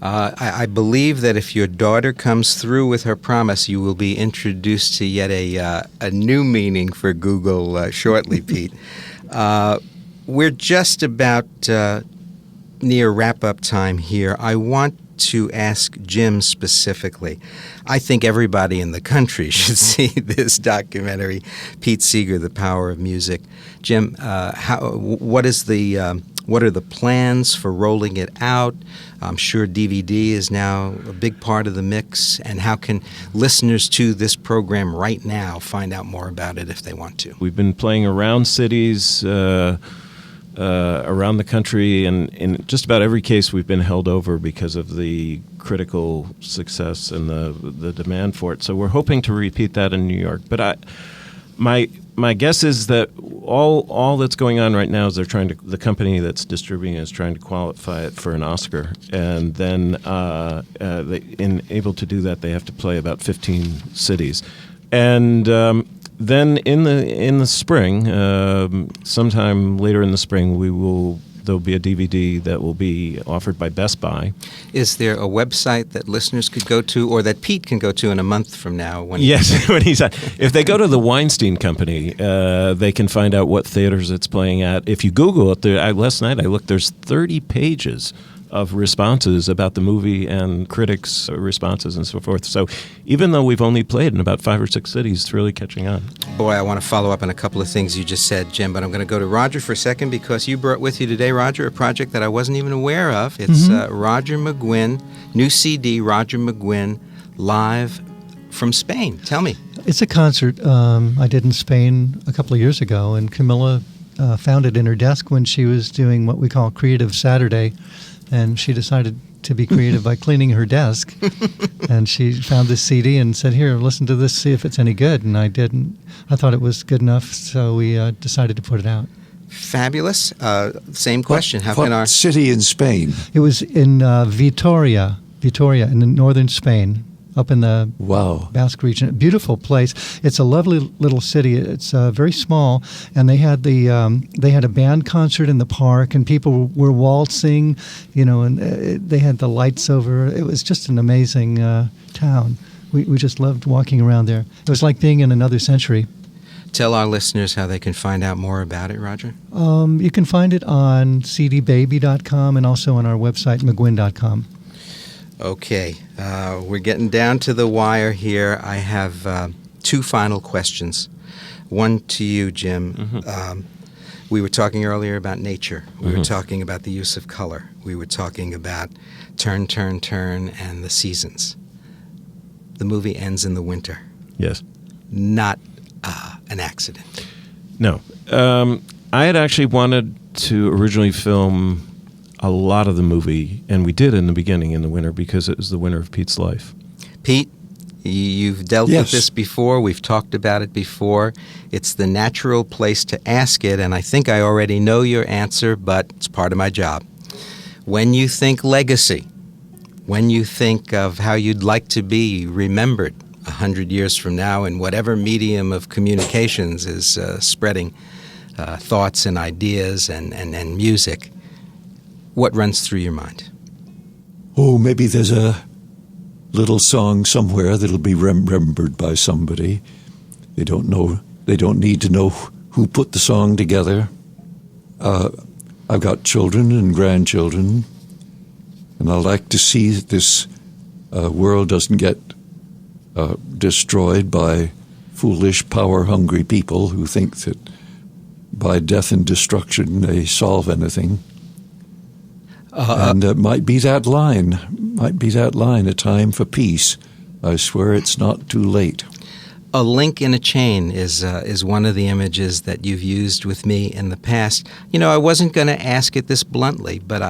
I believe that if your daughter comes through with her promise, you will be introduced to yet a new meaning for Google shortly, Pete. We're just about near wrap-up time here. I want to ask Jim specifically. I think everybody in the country should see this documentary, Pete Seeger, The Power of Music. Jim, what are the plans for rolling it out? I'm sure DVD is now a big part of the mix. And how can listeners to this program right now find out more about it if they want to? We've been playing around cities around the country, and in just about every case we've been held over because of the critical success and the demand for it. So we're hoping to repeat that in New York. But my guess is that all that's going on right now is the company that's distributing it is trying to qualify it for an Oscar, and then able to do that they have to play about 15 cities, and then in the spring, sometime later in the spring, there'll be a DVD that will be offered by Best Buy. Is there a website that listeners could go to, or that Pete can go to in a month from now? Yes, when he's if they go to the Weinstein Company, they can find out what theaters it's playing at. If you Google it, last night I looked. There's 30 pages of responses about the movie and critics' responses and so forth. So even though we've only played in about 5 or 6 cities, it's really catching on. Boy, I want to follow up on a couple of things you just said, Jim, but I'm going to go to Roger for a second because you brought with you today, Roger, a project that I wasn't even aware of. It's Roger McGuinn, new CD, Roger McGuinn, live from Spain. Tell me. It's a concert I did in Spain a couple of years ago, and Camilla found it in her desk when she was doing what we call Creative Saturday. And she decided to be creative by cleaning her desk. And she found this CD and said, "Here, listen to this, see if it's any good." And I didn't. I thought it was good enough, so we decided to put it out. Fabulous. Same question. What city in Spain? It was in Vitoria in northern Spain, up in the Basque region. Beautiful place. It's a lovely little city. It's very small, and they had a band concert in the park, and people were waltzing, and they had the lights over. It was just an amazing town. We just loved walking around there. It was like being in another century. Tell our listeners how they can find out more about it, Roger. You can find it on cdbaby.com and also on our website, McGuinn.com. Okay, we're getting down to the wire here. I have 2 final questions. One to you, Jim. Mm-hmm. We were talking earlier about nature. We were talking about the use of color. We were talking about turn, turn, turn, and the seasons. The movie ends in the winter. Yes. Not an accident. No. I had actually wanted to originally film a lot of the movie, and we did in the beginning in the winter because it was the winter of Pete's life. Pete, you've dealt with this before. We've talked about it before. It's the natural place to ask it, and I think I already know your answer, but it's part of my job. When you think legacy, when you think of how you'd like to be remembered 100 years from now in whatever medium of communications is spreading thoughts and ideas and music, what runs through your mind? Oh, maybe there's a little song somewhere that'll be remembered by somebody. They don't need to know who put the song together. I've got children and grandchildren, and I like to see that this world doesn't get destroyed by foolish, power-hungry people who think that by death and destruction they solve anything. And it might be that line, a time for peace. I swear it's not too late. A link in a chain is one of the images that you've used with me in the past. I wasn't going to ask it this bluntly, but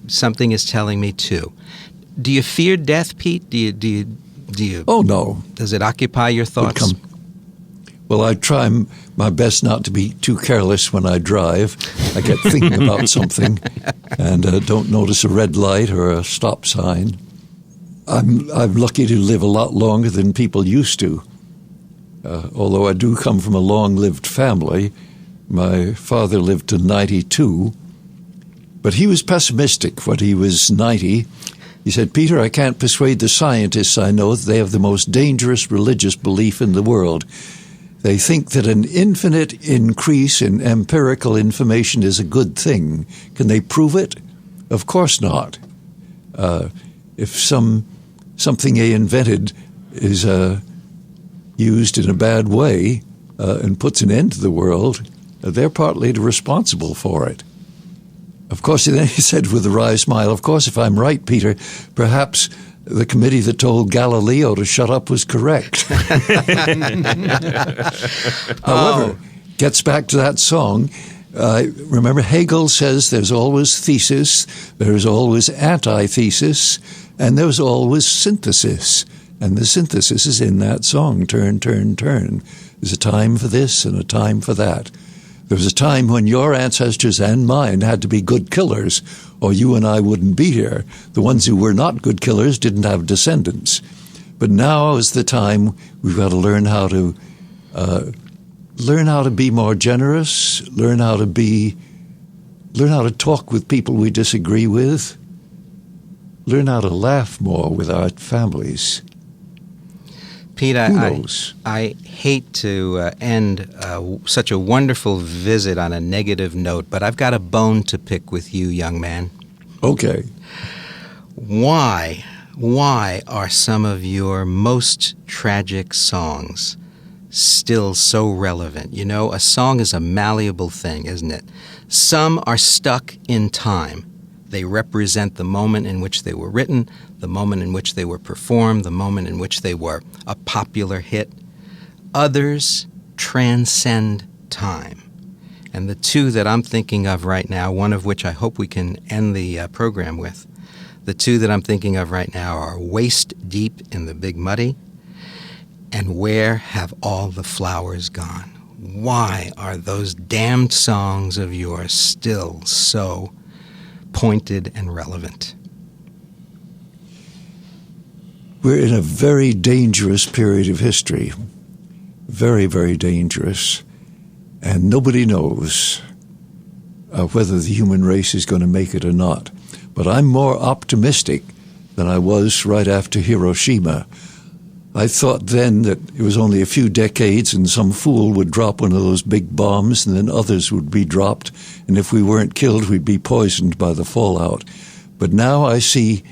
something is telling me to. Do you fear death, Pete? Do you? Oh, no. Does it occupy your thoughts? Well, I try my best not to be too careless when I drive. I get thinking about something and don't notice a red light or a stop sign. I'm lucky to live a lot longer than people used to. Although I do come from a long-lived family. My father lived to 92, But he was pessimistic when he was 90. He said, Peter, I can't persuade the scientists I know that they have the most dangerous religious belief in the world. They think that an infinite increase in empirical information is a good thing. Can they prove it? Of course not. If something they invented is used in a bad way and puts an end to the world, they're partly responsible for it. Of course, then he said with a wry smile, of course, if I'm right, Peter, perhaps the committee that told Galileo to shut up was correct. However, gets back to that song. Remember, Hegel says there's always thesis, there's always antithesis, and there's always synthesis. And the synthesis is in that song, Turn, Turn, Turn. There's a time for this and a time for that. There was a time when your ancestors and mine had to be good killers, or you and I wouldn't be here. The ones who were not good killers didn't have descendants. But now is the time we've got to learn how to be more generous, learn how to talk with people we disagree with, learn how to laugh more with our families. Pete, I hate to end such a wonderful visit on a negative note, but I've got a bone to pick with you, young man. Okay. Why are some of your most tragic songs still so relevant? You know, a song is a malleable thing, isn't it? Some are stuck in time. They represent the moment in which they were written, the moment in which they were performed, the moment in which they were a popular hit. Others transcend time. And the two that I'm thinking of right now, one of which I hope we can end the program with, the two that I'm thinking of right now are Waist Deep in the Big Muddy and Where Have All the Flowers Gone? Why are those damned songs of yours still so pointed and relevant? We're in a very dangerous period of history. Very, very dangerous. And nobody knows whether the human race is going to make it or not. But I'm more optimistic than I was right after Hiroshima. I thought then that it was only a few decades and some fool would drop one of those big bombs and then others would be dropped. And if we weren't killed, we'd be poisoned by the fallout. But now I see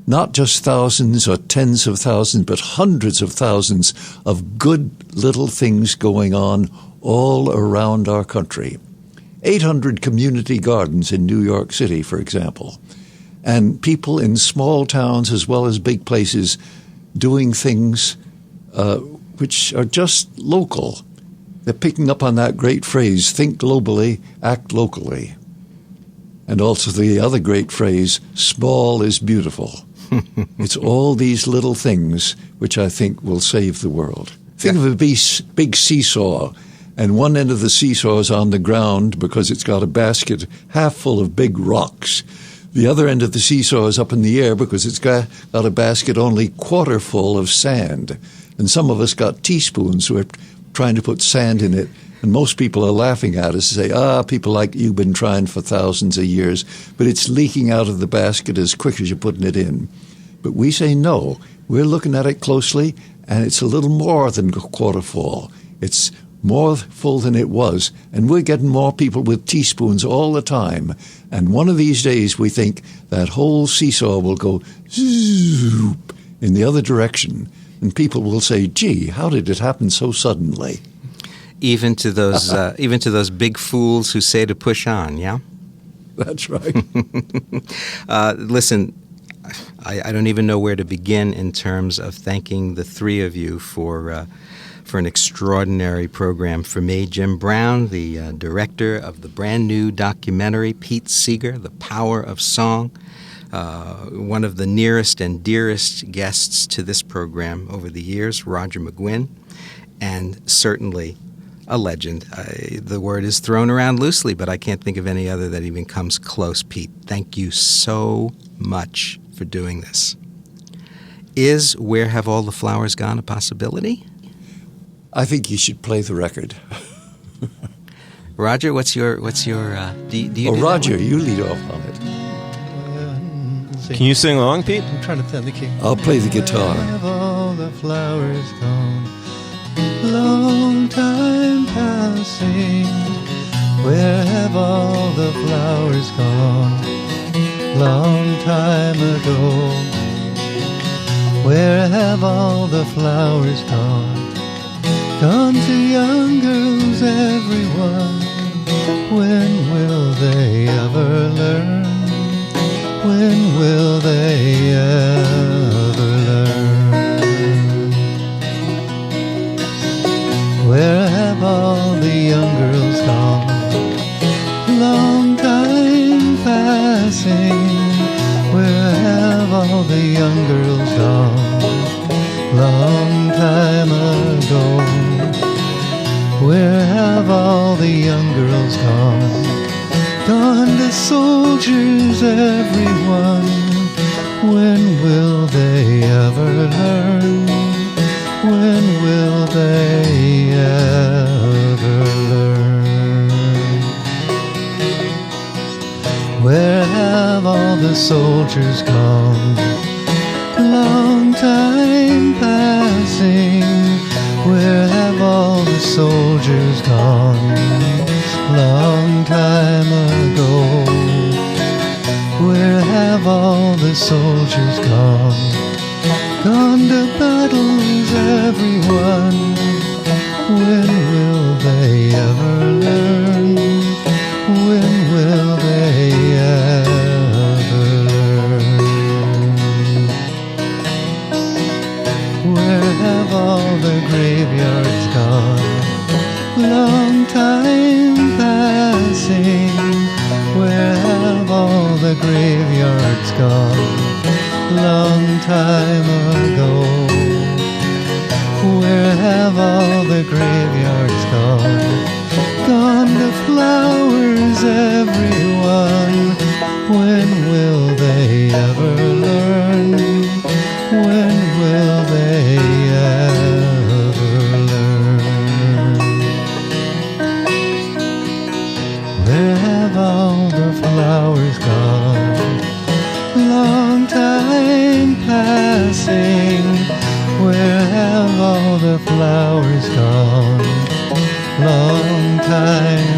not just thousands or tens of thousands, but hundreds of thousands of good little things going on all around our country. 800 community gardens in New York City, for example. And people in small towns as well as big places doing things which are just local. They're picking up on that great phrase, think globally, act locally. And also the other great phrase, small is beautiful. It's all these little things which I think will save the world. Think of a big seesaw, and one end of the seesaw is on the ground because it's got a basket half full of big rocks. The other end of the seesaw is up in the air because it's got a basket only quarter full of sand. And some of us got teaspoons, so we're trying to put sand in it. And most people are laughing at us and say, people like you've been trying for thousands of years, but it's leaking out of the basket as quick as you're putting it in. But we say no. We're looking at it closely, and it's a little more than a quarter full. It's more full than it was, and we're getting more people with teaspoons all the time. And one of these days we think that whole seesaw will go zoop in the other direction, and people will say, gee, how did it happen so suddenly? Even to those big fools who say to push on, yeah? That's right. Listen, I don't even know where to begin in terms of thanking the three of you for an extraordinary program for me. Jim Brown, the director of the brand new documentary, Pete Seeger, The Power of Song, one of the nearest and dearest guests to this program over the years, Roger McGuinn, and certainly a legend. The word is thrown around loosely, but I can't think of any other that even comes close. Pete, thank you so much for doing this. Is Where Have All the Flowers Gone a possibility? I think you should play the record. Roger, what's your do you Oh, do that Roger, one? you lead off on it. Let's see. Can you sing along, Pete? I'm trying to find the key. I'll play the guitar. Have all the flowers gone? Long time passing. Where have all the flowers gone? Long time ago. Where have all the flowers gone? Gone to young girls, everyone. When will they ever learn? When will they ever learn? Where have all the young girls gone? Long time passing. Where have all the young girls gone? Long time ago. Where have all the young girls gone? Gone to soldiers, everyone. When will they ever learn? When will they ever learn? Where have all the soldiers gone? Long time passing. Where have all the soldiers gone? Long time ago. Where have all the soldiers gone? Gone to battles, everyone. When will they ever learn? When will they ever learn? Where have all the graveyards gone? Long time passing. Where have all the graveyards gone? Long time ago. Where have all the graveyards gone? Gone to flowers, everyone. When will they ever learn? When will they ever learn? Where have all the flowers gone? Long time passing. Where have all the flowers gone? Long time